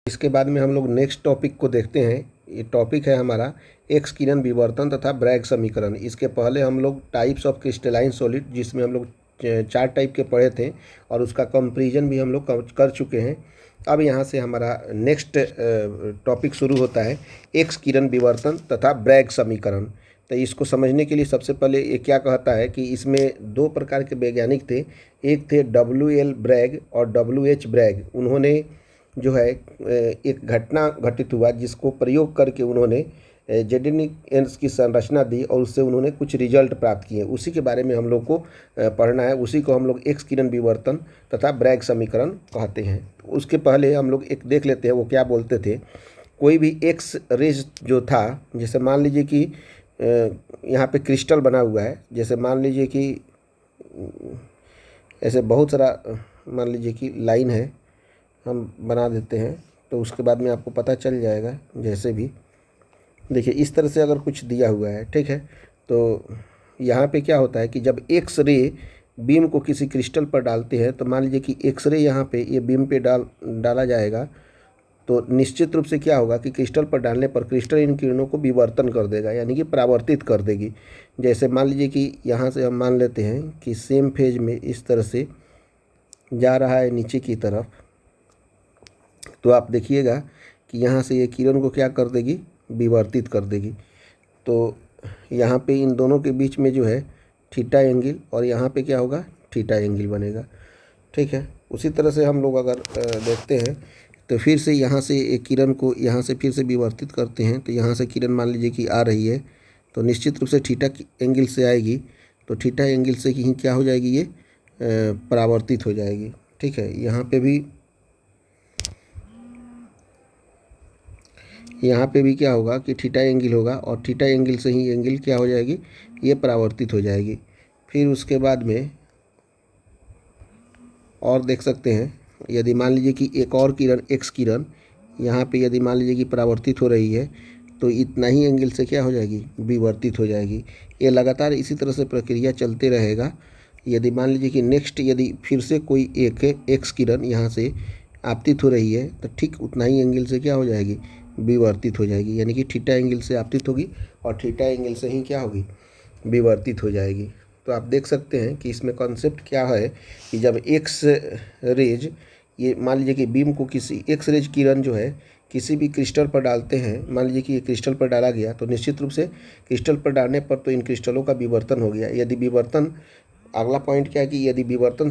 इसके बाद में हम लोग नेक्स्ट टॉपिक को देखते हैं। ये टॉपिक है हमारा एक्स किरण विवर्तन तथा ब्रैग समीकरण। इसके पहले हम लोग टाइप्स ऑफ क्रिस्टलाइन सॉलिड, जिसमें हम लोग 4 टाइप के पढ़े थे और उसका कंपैरिजन भी हम लोग कर चुके हैं। अब यहाँ से हमारा नेक्स्ट टॉपिक शुरू होता है एक्स किरण विवर्तन तथा ब्रैग समीकरण। तो इसको समझने के लिए सबसे पहले ये क्या कहता है कि इसमें 2 प्रकार के वैज्ञानिक थे। एक थे WL ब्रैग और WH ब्रैग। उन्होंने जो है एक घटना घटित हुआ जिसको प्रयोग करके उन्होंने जेडेनिक की संरचना दी और उससे उन्होंने कुछ रिजल्ट प्राप्त किए। उसी के बारे में हम लोग को पढ़ना है। उसी को हम लोग एक्स किरण विवर्तन तथा ब्रैग समीकरण कहते हैं। उसके पहले हम लोग एक देख लेते हैं वो क्या बोलते थे। कोई भी एक्स रेज जो था, जैसे मान लीजिए कि यहाँ पे क्रिस्टल बना हुआ है, जैसे मान लीजिए कि ऐसे बहुत सारा मान लीजिए कि लाइन है, हम बना देते हैं तो उसके बाद में आपको पता चल जाएगा। जैसे भी देखिए इस तरह से अगर कुछ दिया हुआ है, ठीक है, तो यहाँ पे क्या होता है कि जब एक्स रे बीम को किसी क्रिस्टल पर डालते हैं तो मान लीजिए कि एक्स रे यहाँ पे ये बीम पे डाला जाएगा तो निश्चित रूप से क्या होगा कि क्रिस्टल पर डालने पर क्रिस्टल इन किरणों को विवर्तन कर देगा, यानी कि परावर्तित कर देगी। जैसे मान लीजिए कि यहाँ से हम मान लेते हैं कि सेम फेज में इस तरह से जा रहा है नीचे की तरफ, तो आप देखिएगा कि यहाँ से ये किरण को क्या कर देगी, विवर्तित कर देगी। तो यहाँ पे इन दोनों के बीच में जो है थीटा एंगल और यहाँ पे क्या होगा, थीटा एंगल बनेगा, ठीक है। उसी तरह से हम लोग अगर देखते हैं तो फिर से यहाँ से एक किरण को यहाँ से फिर से विवर्तित करते हैं तो यहाँ से किरण मान लीजिए कि आ रही है तो निश्चित रूप से थीटा एंगल से आएगी, तो थीटा एंगल से ही क्या हो जाएगी, ये परावर्तित हो जाएगी, ठीक है। यहाँ पे भी क्या होगा कि थीटा एंगल होगा और थीटा एंगल से ही एंगल क्या हो जाएगी, ये परावर्तित हो जाएगी। फिर उसके बाद में और देख सकते हैं, यदि मान लीजिए कि एक और किरण एक्स किरण यहाँ पे यदि मान लीजिए कि परावर्तित हो रही है तो इतना ही एंगल से क्या हो जाएगी, विवर्तित हो जाएगी। ये लगातार इसी तरह से प्रक्रिया चलते रहेगा। यदि मान लीजिए कि नेक्स्ट यदि फिर से कोई एक एक्स किरण यहाँ से आपतित हो रही है तो ठीक उतना ही एंगल से क्या हो जाएगी, विवर्तित हो जाएगी, यानी कि थीटा एंगल से आपतित होगी और थीटा एंगल से ही क्या होगी, विवर्तित हो जाएगी। तो आप देख सकते हैं कि इसमें कॉन्सेप्ट क्या है कि जब एक्स रेज, ये मान लीजिए कि बीम को किसी एक्स रेज किरण जो है किसी भी क्रिस्टल पर डालते हैं, मान लीजिए कि ये क्रिस्टल पर डाला गया तो निश्चित रूप से क्रिस्टल पर डालने पर तो इन क्रिस्टलों का विवर्तन हो गया। यदि विवर्तन, अगला पॉइंट क्या है कि यदि विवर्तन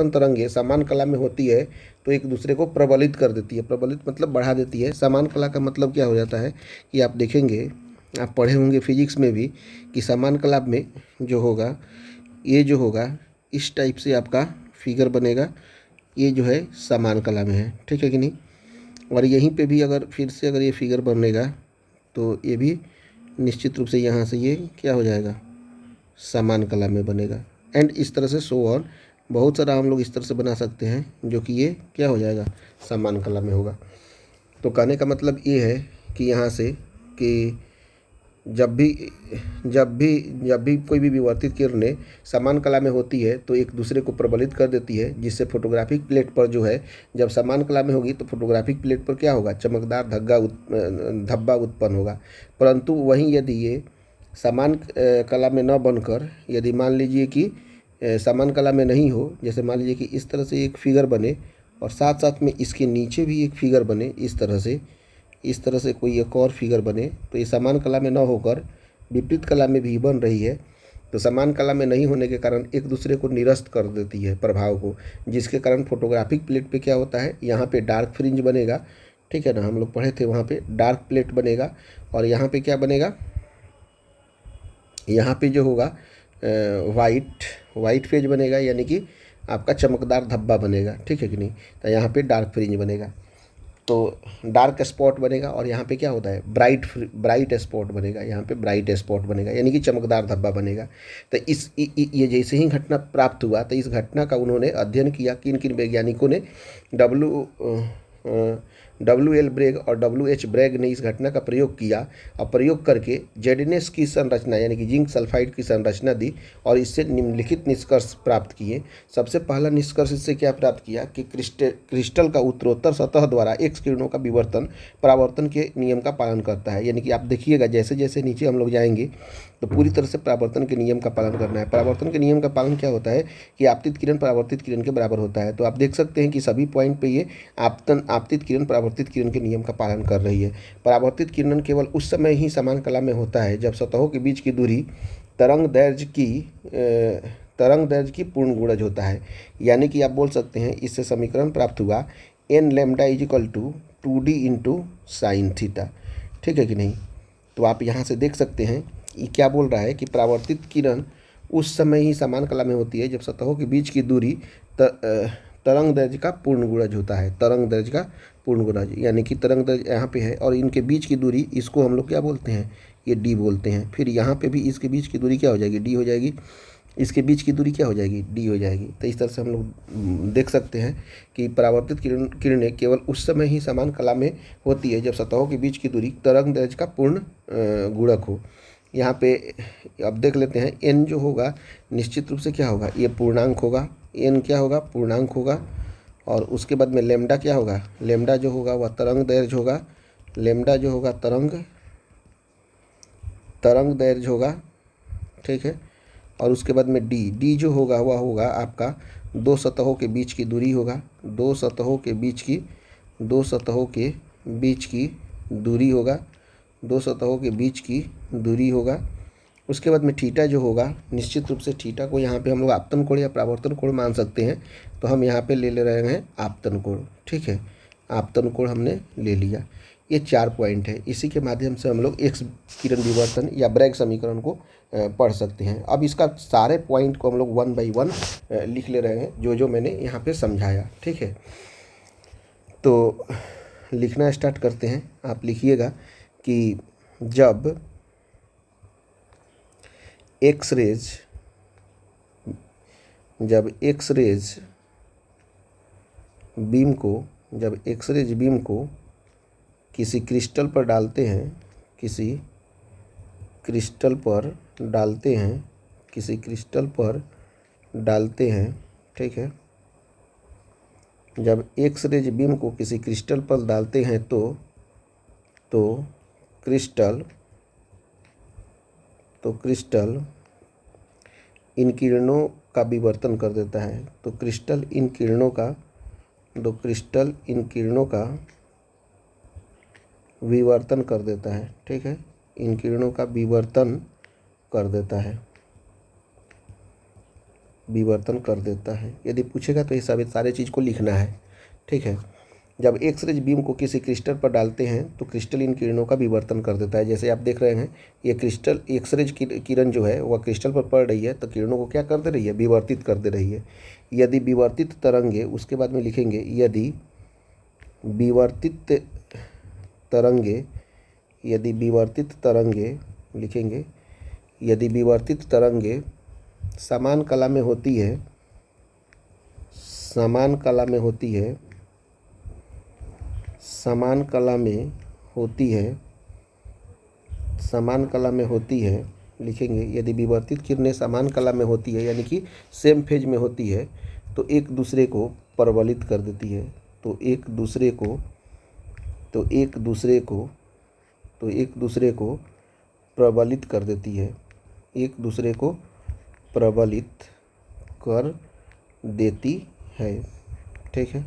तरंगें समान कला में होती है तो एक दूसरे को प्रबलित कर देती है। प्रबलित मतलब बढ़ा देती है। समान कला का मतलब क्या हो जाता है कि आप देखेंगे, आप पढ़े होंगे फिजिक्स में भी कि समान कला में जो होगा, ये जो होगा इस टाइप से आपका फिगर बनेगा, ये जो है समान कला में है, ठीक है कि नहीं। और यहीं पे भी अगर फिर से अगर ये फिगर बनेगा तो ये भी निश्चित रूप से यहाँ से ये क्या हो जाएगा, समान कला में बनेगा। एंड इस तरह से सो ऑन, बहुत सारा हम लोग इस तरह से बना सकते हैं जो कि ये क्या हो जाएगा, समान कला में होगा। तो कहने का मतलब ये है कि यहाँ से कि जब भी कोई भी विवर्तित किरणें समान कला में होती है तो एक दूसरे को प्रबलित कर देती है, जिससे फोटोग्राफिक प्लेट पर जो है जब समान कला में होगी तो फोटोग्राफिक प्लेट पर क्या होगा, चमकदार धब्बा उत्पन्न होगा। परंतु वहीं यदि ये समान कला में न बनकर यदि मान लीजिए कि समान कला में नहीं हो, जैसे मान लीजिए कि इस तरह से एक फिगर बने और साथ साथ में इसके नीचे भी एक फिगर बने, इस तरह से कोई एक और फिगर बने, तो ये समान कला में न होकर विपरीत कला में भी बन रही है, तो समान कला में नहीं होने के कारण एक दूसरे को निरस्त कर देती है प्रभाव को, जिसके कारण फोटोग्राफिक प्लेट पे क्या होता है, यहाँ पे डार्क फ्रिंज बनेगा, ठीक है ना, हम लोग पढ़े थे वहाँ पे डार्क प्लेट बनेगा। और यहाँ पे क्या बनेगा, यहाँ पे जो होगा वाइट फेज बनेगा, यानी कि आपका चमकदार धब्बा बनेगा, ठीक है कि नहीं। तो यहाँ पे डार्क फ्रिंज बनेगा, तो डार्क स्पॉट बनेगा और यहाँ पे क्या होता है, ब्राइट स्पॉट बनेगा, यहाँ पे ब्राइट स्पॉट बनेगा, यानी कि चमकदार धब्बा बनेगा। तो ये जैसे ही घटना प्राप्त हुआ तो इस घटना का उन्होंने अध्ययन किया, किन किन वैज्ञानिकों ने, WL ब्रेग और WH ब्रेग ने इस घटना का प्रयोग किया और प्रयोग करके ZnS की संरचना यानी कि जिंक सल्फाइड की संरचना दी और इससे निम्नलिखित निष्कर्ष प्राप्त किए। सबसे पहला निष्कर्ष इससे क्या प्राप्त किया कि क्रिस्टल का उत्तरोत्तर सतह द्वारा एक्स किरणों का विवर्तन परावर्तन के नियम का पालन करता है। यानी कि आप देखिएगा जैसे जैसे नीचे हम लोग जाएंगे तो पूरी तरह से परावर्तन के नियम का पालन करना है। परावर्तन के नियम का पालन क्या होता है कि आपतित किरण परावर्तित किरण के बराबर होता है। तो आप देख सकते हैं कि सभी पॉइंट पे ये आपतित किरण परावर्तित किरण के नियम का पालन कर रही है। परावर्तित किरण केवल उस समय ही समान कला में होता है जब सतहों के बीच की दूरी तरंग दैर्घ्य की पूर्ण गुणज होता है। यानी कि आप बोल सकते हैं इससे समीकरण प्राप्त हुआ n lambda is equal to 2d into sine theta. ठीक है कि नहीं। तो आप यहाँ से देख सकते हैं ये क्या बोल रहा है कि परावर्तित किरण उस समय ही समान कला में होती है जब सतहों के बीच की दूरी तरंग दैर्घ्य का पूर्ण गुणज होता है। तरंग दैर्घ्य का पूर्ण गुणज यानी कि तरंग दैर्घ्य यहाँ पे है और इनके बीच की दूरी इसको हम लोग क्या बोलते हैं, ये d बोलते हैं। फिर यहाँ पे भी इसके बीच की दूरी क्या हो जाएगी, d हो जाएगी। इसके बीच की दूरी क्या हो जाएगी, d हो जाएगी। तो इस तरह से हम लोग देख सकते हैं कि परावर्तित किरणें केवल उस समय ही समान कला में होती है जब सतहों के बीच की दूरी तरंग दैर्घ्य का पूर्ण गुणक हो। यहाँ पे अब देख लेते हैं n जो होगा निश्चित रूप से क्या होगा, ये पूर्णांक होगा। n क्या होगा, पूर्णांक होगा। और उसके बाद में लेमडा क्या होगा, लेमडा जो होगा वह तरंग दैर्घ्य होगा। लेमडा जो होगा तरंग दैर्घ्य होगा। ठीक है। और उसके बाद में डी जो होगा वह होगा आपका दो सतहों के बीच की दूरी होगा। दो सतहों के बीच की दूरी होगा। दो सतहों के बीच की दूरी होगा। उसके बाद में थीटा जो होगा निश्चित रूप से थीटा को यहाँ पे हम लोग आपतन कोण या परावर्तन कोण मान सकते हैं। तो हम यहाँ पे ले रहे हैं आपतन कोण। ठीक है, आपतन कोण हमने ले लिया। ये 4 पॉइंट है। इसी के माध्यम से हम लोग एक्स किरण विवर्तन या ब्रैग समीकरण को पढ़ सकते हैं। अब इसका सारे पॉइंट को हम लोग 1 बाई 1 लिख ले रहे हैं जो जो मैंने यहाँ पे समझाया। ठीक है, तो लिखना स्टार्ट करते हैं। आप लिखिएगा कि जब एक्स-रेज बीम को किसी क्रिस्टल पर डालते हैं, ठीक है। जब एक्स-रेज बीम को किसी क्रिस्टल पर डालते हैं तो क्रिस्टल इन किरणों का विवर्तन कर देता है। तो क्रिस्टल इन किरणों का विवर्तन कर देता है। ठीक है, इन किरणों का विवर्तन कर देता है। यदि पूछेगा तो ये सारे चीज़ को लिखना है। ठीक है, जब एक्स-रेज बीम को किसी क्रिस्टल पर डालते हैं तो क्रिस्टल इन किरणों का विवर्तन कर देता है। जैसे आप देख रहे हैं ये क्रिस्टल एक्स-रेज किरण जो है वह क्रिस्टल पर पड़ रही है तो किरणों को क्या कर दे रही है, विवर्तित कर दे रही है। यदि विवर्तित तरंगे, उसके बाद में लिखेंगे यदि विवर्तित तरंगे समान कला में होती है, लिखेंगे यदि विवर्तित किरणें समान कला में होती है यानी कि सेम फेज में होती है तो एक दूसरे को प्रबलित कर देती है। तो एक दूसरे को प्रबलित कर देती है। ठीक है,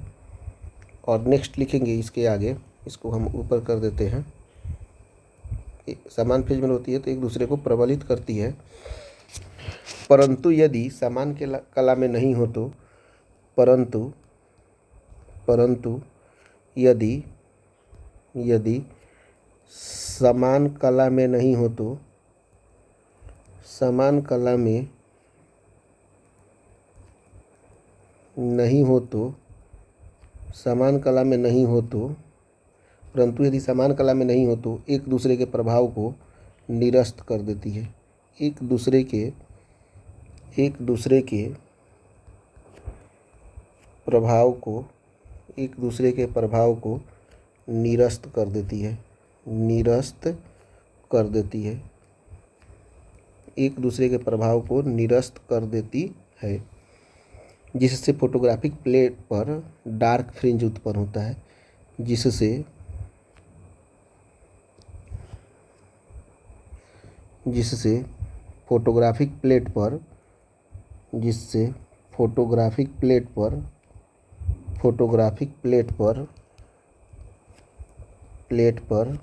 और नेक्स्ट लिखेंगे इसके आगे, इसको हम ऊपर कर देते हैं। समान फेज में होती है तो एक दूसरे को प्रबलित करती है। परंतु यदि समान कला में नहीं हो तो यदि समान कला में नहीं हो तो परंतु यदि समान कला में नहीं हो तो एक दूसरे के प्रभाव को निरस्त कर देती है। एक दूसरे के प्रभाव को निरस्त कर देती है, निरस्त कर देती है, एक दूसरे के प्रभाव को निरस्त कर देती है, जिससे फोटोग्राफिक प्लेट पर डार्क फ्रिंज उत्पन्न होता है, जिससे फोटोग्राफिक प्लेट पर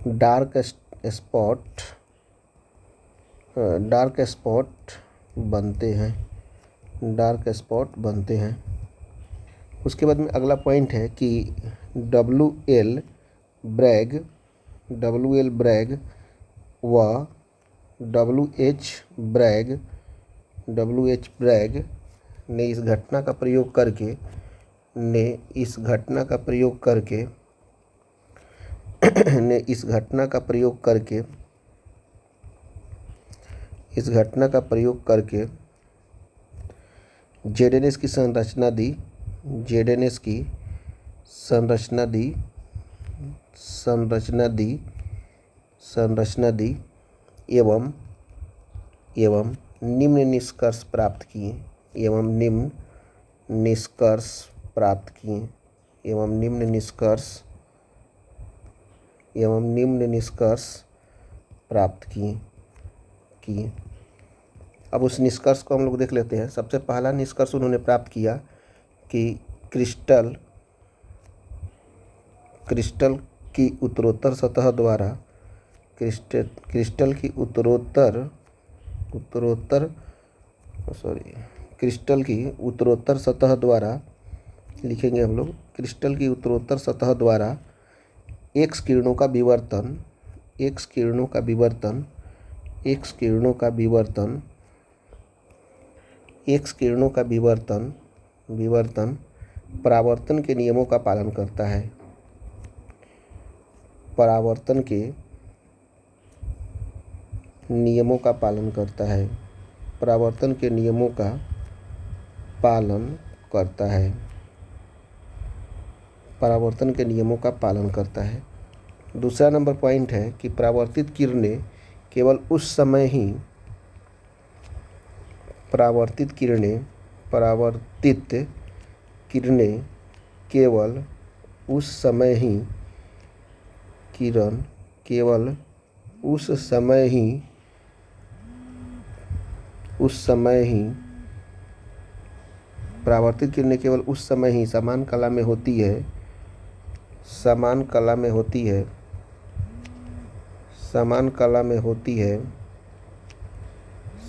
डार्क स्पॉट बनते हैं। उसके बाद में अगला पॉइंट है कि डब्ल्यू.एल. ब्रैग व डब्ल्यू.एच. ब्रैग ने इस घटना का प्रयोग करके जेडएनएस की संरचना दी एवं निम्न निष्कर्ष प्राप्त किए। अब उस निष्कर्ष को हम लोग देख लेते हैं। सबसे पहला निष्कर्ष उन्होंने प्राप्त किया कि क्रिस्टल की उत्तरोत्तर सतह द्वारा क्रिस्टल की उत्तरोत्तर सतह द्वारा लिखेंगे हम लोग, क्रिस्टल की उत्तरोत्तर सतह द्वारा एक्स किरणों का विवर्तन परावर्तन के नियमों का पालन करता है। परावर्तन के नियमों का पालन करता है। दूसरा नंबर पॉइंट है कि परावर्तित किरणें केवल उस समय ही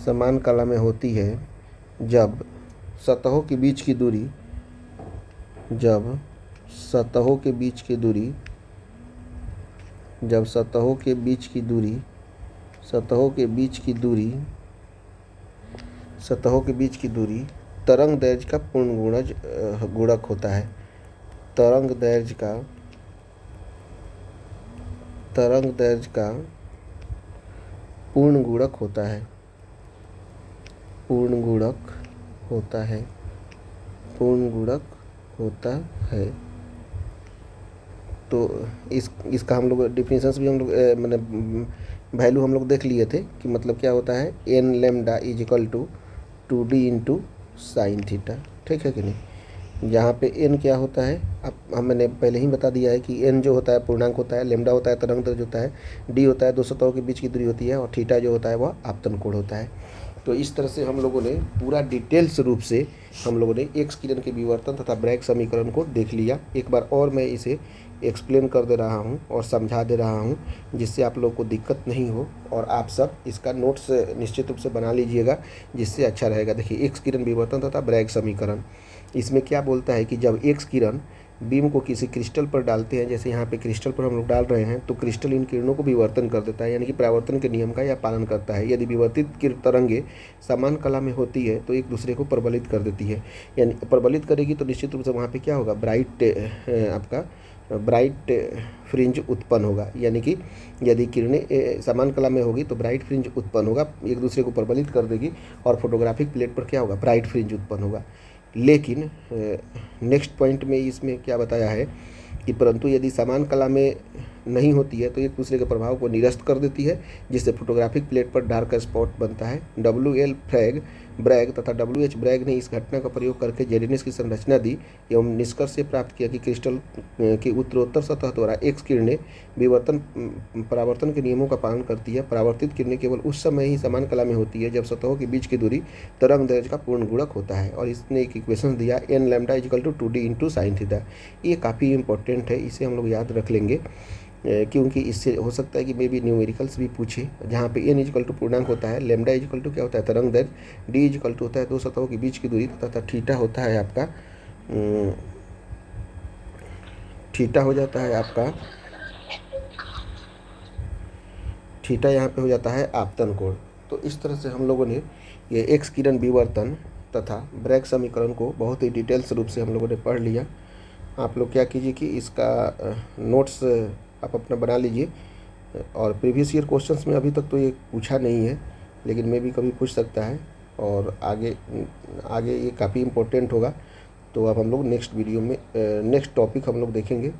समान कला में होती है जब सतहों के बीच की दूरी तरंग दैर्ध्य का पूर्ण गुणक होता है। तरंग दैर्ध्य का पूर्ण गुणक होता है। तो इसका हम लोग डिफिनेशंस भी हम लोग मैंने वैल्यू हम लोग देख लिए थे कि मतलब क्या होता है, n lambda is equal to 2d into sine theta. ठीक है कि नहीं। यहाँ पे n क्या होता है, अब मैंने पहले ही बता दिया है कि n जो होता है पूर्णांक होता है, लैम्डा होता है तरंग दैर्ध्य होता है, d होता है दो सतहों के बीच की दूरी होती है, और थीटा जो होता है वह आपतन कोण होता है। तो इस तरह से हम लोगों ने पूरा डिटेल्स रूप से हम लोगों ने एक्स किरण के विवर्तन तथा ब्रैग समीकरण को देख लिया। एक बार और मैं इसे एक्सप्लेन कर दे रहा हूँ और समझा दे रहा हूँ, जिससे आप लोग को दिक्कत नहीं हो, और आप सब इसका नोट्स निश्चित रूप से बना लीजिएगा, जिससे अच्छा रहेगा। देखिए, एक्स किरण विवर्तन तथा ब्रैग समीकरण, इसमें क्या बोलता है कि जब एक्स किरण बीम को किसी क्रिस्टल पर डालते हैं, जैसे यहाँ पे क्रिस्टल पर हम लोग डाल रहे हैं, तो क्रिस्टल इन किरणों को विवर्तन कर देता है, यानी कि परावर्तन के नियम का यह पालन करता है। यदि विवर्तित तरंगे समान कला में होती है तो एक दूसरे को प्रबलित कर देती है, यानी प्रबलित करेगी तो निश्चित रूप से वहाँ पे क्या होगा, ब्राइट फ्रिंज उत्पन्न होगा। यानी कि यदि किरणें समान कला में होगी तो ब्राइट फ्रिंज उत्पन्न होगा, एक दूसरे को प्रबलित कर देगी, और फोटोग्राफिक प्लेट पर क्या होगा, ब्राइट फ्रिंज उत्पन्न होगा। लेकिन नेक्स्ट पॉइंट में इसमें क्या बताया है परंतु यदि समान कला में नहीं होती है तो एक दूसरे के प्रभाव को निरस्त कर देती है, जिससे फोटोग्राफिक प्लेट पर डार्क स्पॉट बनता है। W.L. ब्रैग तथा W.H. ब्रैग ने इस घटना का प्रयोग करके जेडिनेस की संरचना दी एवं निष्कर्ष प्राप्त किया कि क्रिस्टल की उत्तरोत्तर सतह द्वारा एक्स किरणें परावर्तन के नियमों का पालन करती है। परावर्तित किरणें केवल उस समय ही समान कला में होती है जब सतहों के बीच की दूरी तरंग दैर्ध्य का पूर्ण गुणक होता है। और इसने एक इक्वेशन दिया n lambda equal to 2d into sine theta. ये काफ़ी इंपॉर्टेंट है, इसे हम लोग याद रख लेंगे, क्योंकि इससे हो सकता है कि मे बी न्यूमेरिकल्स भी पूछे, जहाँ पे n इक्वल टू पूर्णांक होता है, लैम्डा इक्वल टू क्या होता है तरंग दैर्ध्य, d इक्वल टू होता है दो सतहों के बीच की दूरी तथा थीटा होता है आपका थीटा हो जाता है आपका थीटा यहाँ पे हो जाता है आपतन कोण। तो इस तरह से हम लोगों ने ये एक्स किरण विवर्तन तथा ब्रैग समीकरण को बहुत ही डिटेल्स रूप से हम लोगों ने पढ़ लिया। आप लोग क्या कीजिए कि इसका नोट्स आप अपना बना लीजिए, और प्रीवियस ईयर क्वेश्चंस में अभी तक तो ये पूछा नहीं है, लेकिन मे भी कभी पूछ सकता है, और आगे ये काफ़ी इम्पोर्टेंट होगा। तो अब हम लोग नेक्स्ट वीडियो में नेक्स्ट टॉपिक हम लोग देखेंगे।